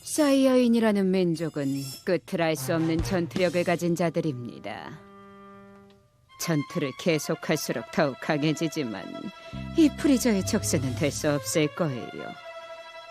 사이어인이라는 민족은 끝을 알 수 없는 전투력을 가진 자들입니다. 전투를 계속할수록 더욱 강해지지만 이 프리저의 적수는 될 수 없을 거예요.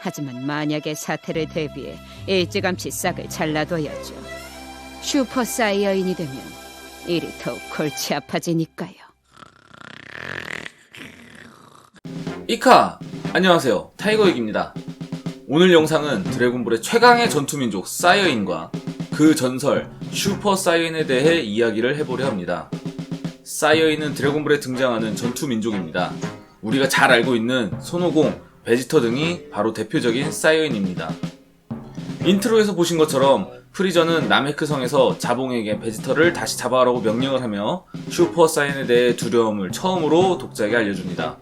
하지만 만약의 사태를 대비해 일찌감치 싹을 잘라둬야죠. 슈퍼 사이어인이 되면 일이 더욱 골치 아파지니까요. 이카! 안녕하세요, 타이거익입니다. 오늘 영상은 드래곤볼의 최강의 전투민족 사이어인과 그 전설 슈퍼 사이어인에 대해 이야기를 해보려 합니다. 사이어인은 드래곤볼에 등장하는 전투민족입니다. 우리가 잘 알고 있는 손오공, 베지터 등이 바로 대표적인 사이어인입니다. 인트로에서 보신 것처럼 프리저는 나메크 성에서 자봉에게 베지터를 다시 잡아오라고 명령을 하며 슈퍼 사이어인에 대해 두려움을 처음으로 독자에게 알려줍니다.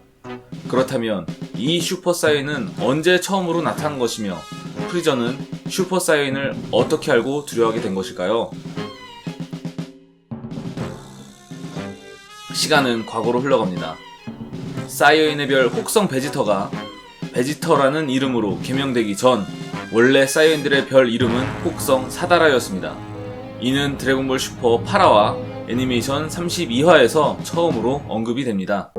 그렇다면 이 슈퍼 사이어인은 언제 처음으로 나타난 것이며 프리저는 슈퍼 사이어인을 어떻게 알고 두려워하게 된 것일까요? 시간은 과거로 흘러갑니다. 사이어인의 별 혹성 베지터가 베지터라는 이름으로 개명되기 전 원래 사이어인들의 별 이름은 혹성 사다라였습니다. 이는 드래곤볼 슈퍼 파라와 애니메이션 32화에서 처음으로 언급이 됩니다.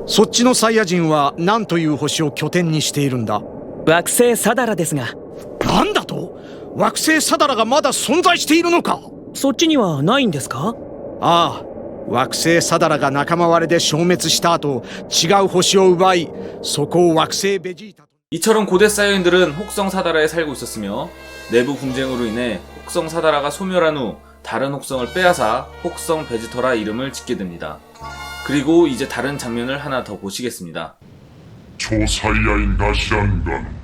そっちのサイヤ人は何という星を拠点にしているんだ？惑星サダラですが。なんだと？惑星サダラがまだ存在しているのか？そっちにはないんですか？ああ、惑星サダラが仲間割れで消滅した後、違う星を奪い、そこを惑星ベジータと。 이처럼 고대 사이어인들은 혹성 사다라에 살고 있었으며 내부 분쟁으로 인해 혹성 사다라가 소멸한 후 다른 혹성을 빼앗아 혹성 베지터라 이름을 짓게 됩니다. 그리고 이제 다른 장면을 하나 더 보시겠습니다. 초사이아인 가시란간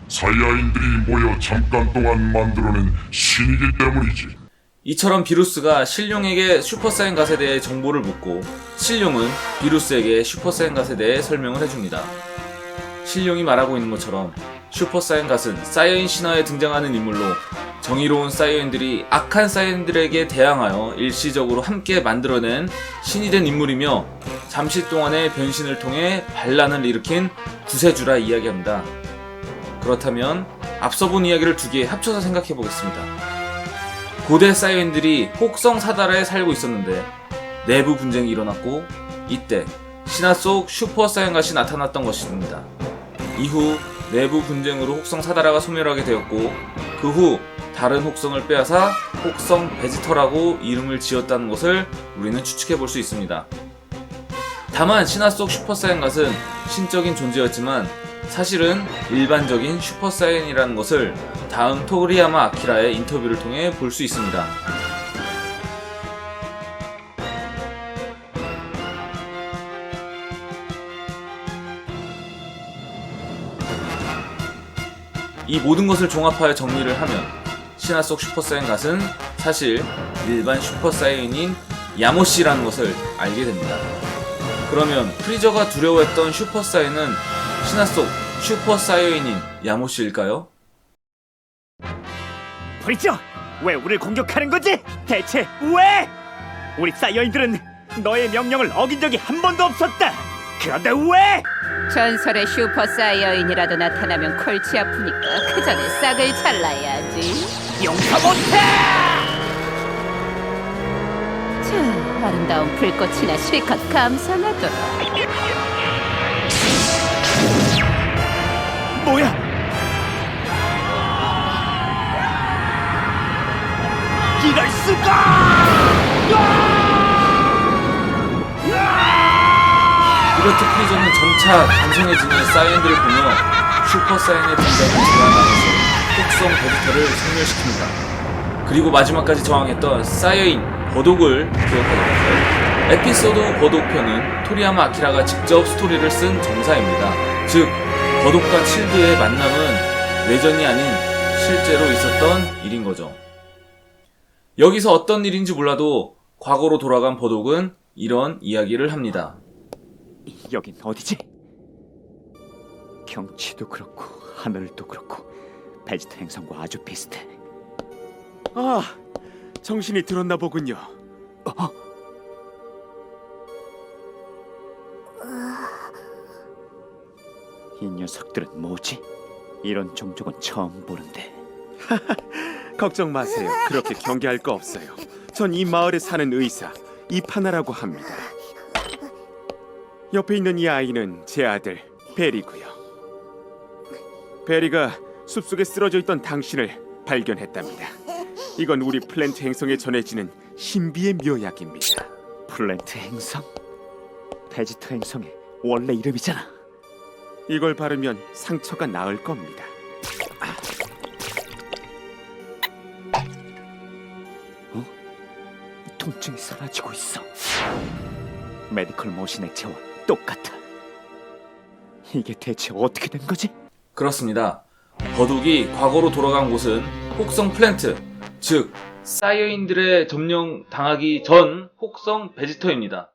사이아인들이 모여 잠깐 동안 만들어낸 신이기 때문이지. 이처럼 비루스가 신룡에게 슈퍼사이언 갓에 대해 정보를 묻고 신룡은 비루스에게 슈퍼사이언 갓에 대해 설명을 해줍니다. 신룡이 말하고 있는 것처럼 슈퍼사이언 갓은 사이어인 신화에 등장하는 인물로 정의로운 사이어인들이 악한 사이어인들에게 대항하여 일시적으로 함께 만들어낸 신이 된 인물이며 잠시 동안의 변신을 통해 반란을 일으킨 구세주라 이야기합니다. 그렇다면 앞서 본 이야기를 두 개 합쳐서 생각해 보겠습니다. 고대 사이어인들이 혹성 사다라에 살고 있었는데 내부 분쟁이 일어났고 이때 신화 속 슈퍼 사이언 갓이 나타났던 것입니다. 이후 내부 분쟁으로 혹성 사다라가 소멸하게 되었고 그 후 다른 혹성을 빼앗아 혹성 베지터라고 이름을 지었다는 것을 우리는 추측해 볼 수 있습니다. 다만 신화 속 슈퍼 사이언 갓은 신적인 존재였지만 사실은 일반적인 슈퍼 사이언이라는 것을 다음 토리야마 아키라의 인터뷰를 통해 볼 수 있습니다. 이 모든 것을 종합하여 정리를 하면 신화 속 슈퍼 사이언 갓은 사실 일반 슈퍼 사이언인 야모씨라는 것을 알게 됩니다. 그러면 프리저가 두려워했던 슈퍼 사이언은 신화 속 슈퍼 사이어인인 야모씨일까요? 프리저! 왜 우리를 공격하는 거지? 대체 왜? 우리 사이어인들은 너의 명령을 어긴 적이 한 번도 없었다! 그런데 왜? 전설의 슈퍼 사이어인이라도 나타나면 골치 아프니까 그 전에 싹을 잘라야지. 용서 못해! 자, 아름다운 불꽃이나 실컷 감상하도록. 뭐야? 이럴 수가! 이렇게 프리저는 점차 강성해지는 사이언들을 보며 슈퍼 사이언의 등장을 제안하면서 혹성 베지터를 소멸시킵니다. 그리고 마지막까지 저항했던 사이어인 버독을 기억하도록 에피소드 버독편은 토리야마 아키라가 직접 스토리를 쓴 정사입니다. 즉 버독과 칠드의 만남은 외전이 아닌 실제로 있었던 일인 거죠. 여기서 어떤 일인지 몰라도 과거로 돌아간 버독은 이런 이야기를 합니다. 여긴 어디지? 경치도 그렇고 하늘도 그렇고 베지터 행성과 아주 비슷해. 아, 정신이 들었나 보군요. 이 녀석들은 뭐지? 이런 종족은 처음 보는데. 걱정 마세요. 그렇게 경계할 거 없어요. 전 이 마을에 사는 의사 이파나라고 합니다. 옆에 있는 이 아이는 제 아들 베리고요. 베리가 숲속에 쓰러져 있던 당신을 발견했답니다. 이건 우리 플랜트 행성에 전해지는 신비의 묘약입니다. 플랜트 행성? 베지터 행성의 원래 이름이잖아. 이걸 바르면 상처가 나을 겁니다. 통증이 사라지고 있어. 메디컬 모션 액체와 똑같아. 이게 대체 어떻게 된 거지? 그렇습니다. 버독이 과거로 돌아간 곳은 혹성 플랜트, 즉 사이어인들의 점령 당하기 전 혹성 베지터입니다.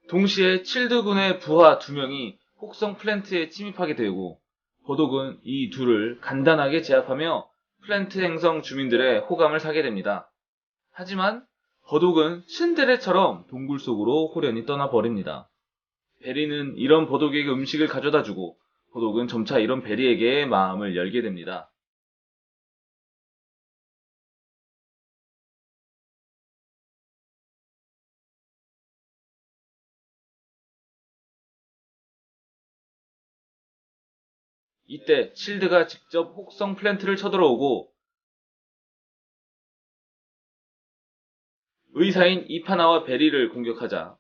동시에 칠드군의 부하 2명이 혹성 플랜트에 침입하게 되고 버독은 이 둘을 간단하게 제압하며 플랜트 행성 주민들의 호감을 사게 됩니다. 하지만 버독은 신데레처럼 동굴 속으로 호련히 떠나버립니다. 베리는 이런 버독에게 음식을 가져다주고 버독은 점차 이런 베리에게 마음을 열게 됩니다. 이때 칠드가 직접 혹성 플랜트를 쳐들어오고 의사인 이파나와 베리를 공격하자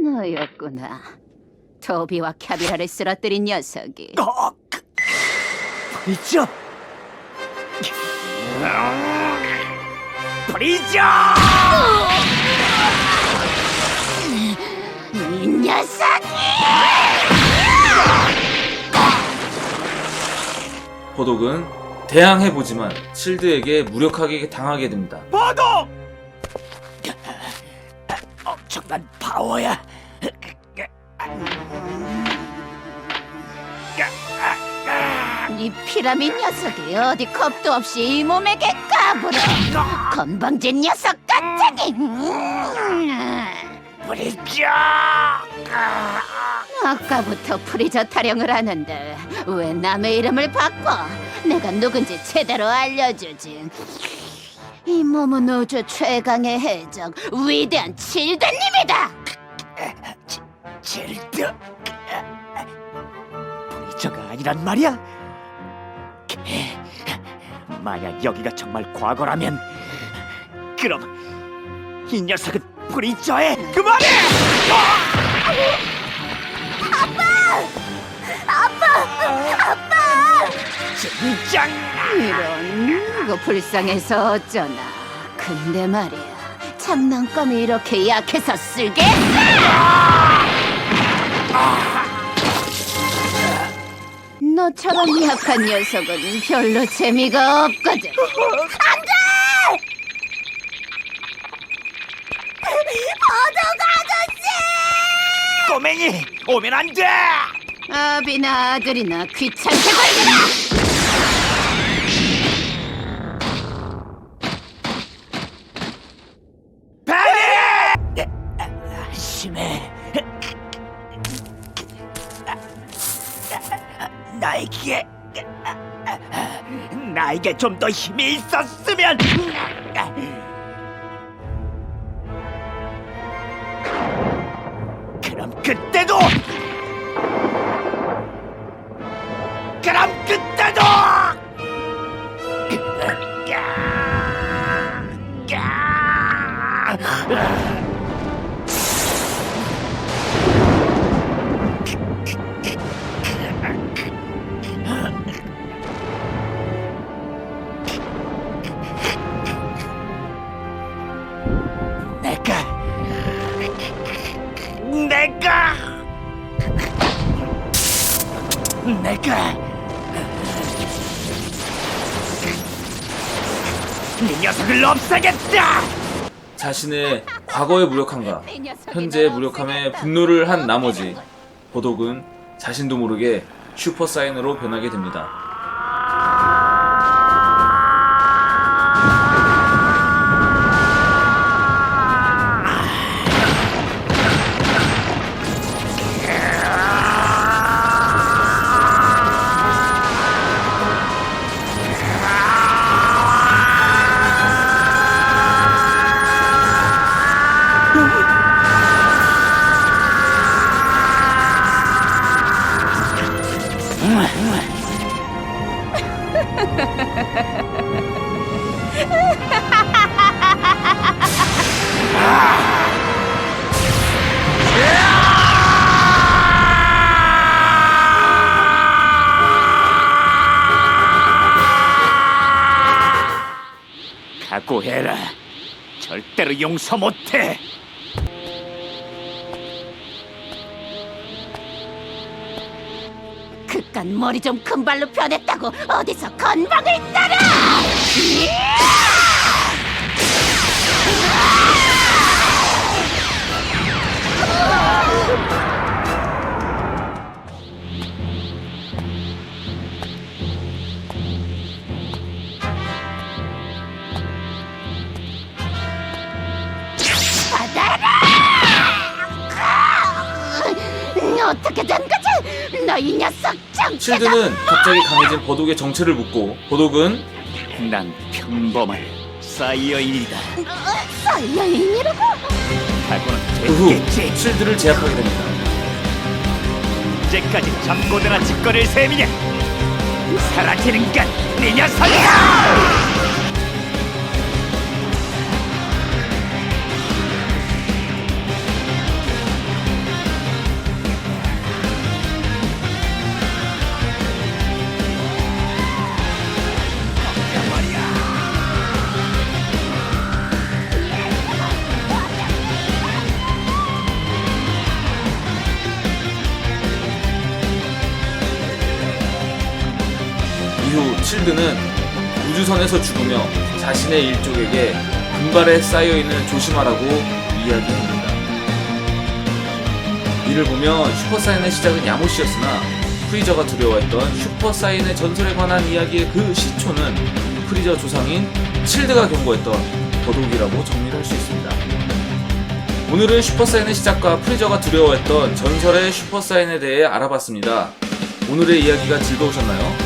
너였구나. 토비와 캬비라를 쓰러뜨린 녀석이. 브리저! 브리저! 이 녀석이! 버독은 대항해보지만 칠드에게 무력하게 당하게 됩니다. 버독! 엄청난 파워야. 이 피라미 녀석이 어디 겁도 없이 이 몸에게 까불어. 건방진 녀석 같으니. 브리저! 아까부터 프리저 타령을 하는데 왜 남의 이름을 바꿔? 내가 누군지 제대로 알려주지. 이 몸은 우주 최강의 해적 위대한 칠드님이다. 칠드! 브리저가 아니란 말이야? 만약 여기가 정말 과거라면 그럼 이 녀석은 브리저의 그만해! 아빠! 진작! 이런, 이거 불쌍해서 어쩌나. 근데 말이야, 장난감이 이렇게 약해서 쓰겠어? 너처럼 약한 녀석은 별로 재미가 없거든. 안 돼! 꼬맹이 오면 안 돼! 아비나 아들이나 귀찮게 걸려라! 심해. 나에게 좀 더 힘이 있었으면. 그럼 그때도 내가 이 녀석을 없애겠다! 자신의 과거의 무력함과 현재의 무력함에 분노를 한 나머지 버독은 자신도 모르게 슈퍼사이언으로 변하게 됩니다. 후회라. 절대로 용서 못해. 그깟 머리 좀 큰 발로 변했다고 어디서 건방을 따라! 어떻게 된 거지? 너 이 녀석 참. 실드는 갑자기 강해진 버독의 정체를 묻고 버독은 난 평범한 사이어인이다. 사이어인이라고? 하고는 그 후 됐겠지. 실드를 제압하게 됩니다. 언제까지 잡고드나 짓거릴 셈이냐? 사라지는 건 네 녀석이야! 이후 실드는 우주선에서 죽으며 자신의 일족에게 금발에 쌓여있는 조심하라고 이야기합니다. 이를 보면 슈퍼사이언의 시작은 야모시였으나 프리저가 두려워했던 슈퍼사이언의 전설에 관한 이야기의 그 시초는 프리저 조상인 실드가 경고했던 버독이라고 정리를 할 수 있습니다. 오늘은 슈퍼사이언의 시작과 프리저가 두려워했던 전설의 슈퍼사이언에 대해 알아봤습니다. 오늘의 이야기가 즐거우셨나요?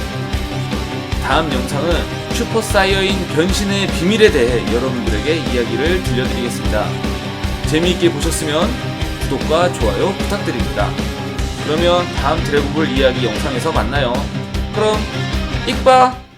다음 영상은 슈퍼사이어인 변신의 비밀에 대해 여러분들에게 이야기를 들려드리겠습니다. 재미있게 보셨으면 구독과 좋아요 부탁드립니다. 그러면 다음 드래곤볼 이야기 영상에서 만나요. 그럼 익바!